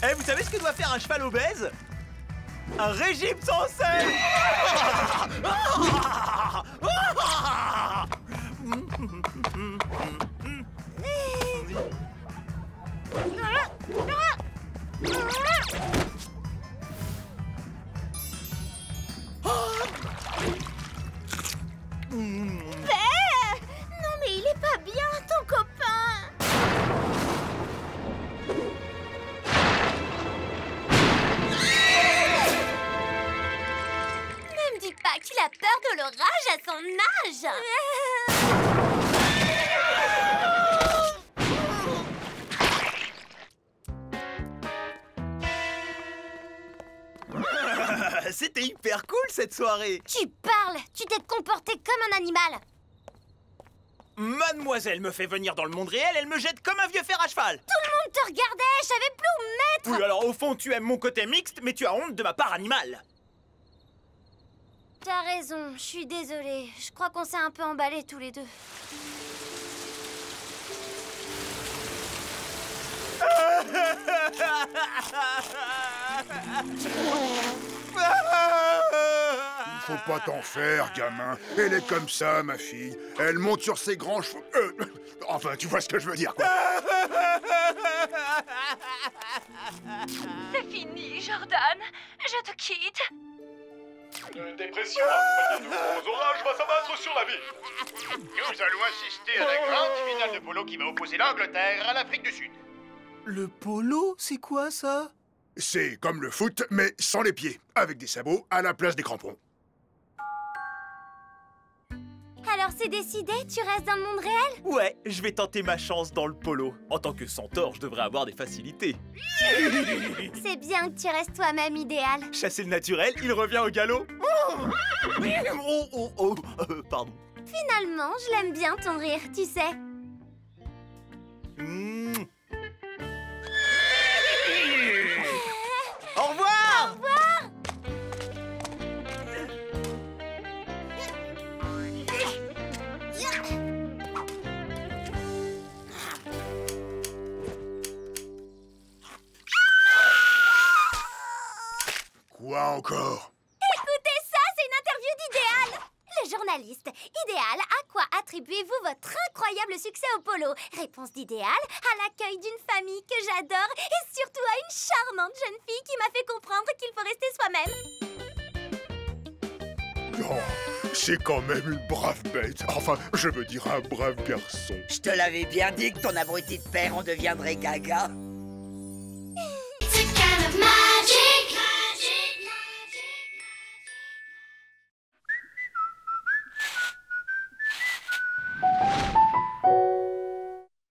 Eh, vous savez ce que doit faire un cheval obèse? Un régime sans sel. Non mais il est pas bien, ton copain. Ne me dis pas qu'il a peur de l'orage à son âge. C'était hyper cool cette soirée. Tu parles, tu t'es comporté comme un animal. Mademoiselle me fait venir dans le monde réel, elle me jette comme un vieux fer à cheval. Tout le monde te regardait, je savais plus où me mettre. Oui, alors au fond, tu aimes mon côté mixte, mais tu as honte de ma part animale. T'as raison, je suis désolée. Je crois qu'on s'est un peu emballés tous les deux. Faut pas t'en faire, gamin. Elle est comme ça, ma fille. Elle monte sur ses grands chevaux. Enfin, tu vois ce que je veux dire, quoi. C'est fini, Jordan. Je te quitte. Une dépression accompagnée de gros orages va s'abattre sur la ville. Nous allons assister à la grande finale de polo qui va opposer l'Angleterre à l'Afrique du Sud. Le polo, c'est quoi ça? C'est comme le foot, mais sans les pieds, avec des sabots à la place des crampons. Alors c'est décidé, tu restes dans le monde réel? Ouais, je vais tenter ma chance dans le polo. En tant que centaure, je devrais avoir des facilités. C'est bien que tu restes toi-même idéal. Chasser le naturel, il revient au galop. Pardon. Finalement, je l'aime bien ton rire, tu sais. Au revoir! Au revoir! Quoi encore? Écoutez ça, c'est une interview d'Idéal. Le journaliste. Idéal, à quoi attribuez-vous votre incroyable succès au polo? Réponse d'Idéal, à l'accueil d'une famille que j'adore et surtout à une charmante jeune fille qui m'a fait comprendre qu'il faut rester soi-même. Oh, c'est quand même une brave bête. Enfin, je veux dire un brave garçon. Je te l'avais bien dit que ton abruti de père en deviendrait gaga.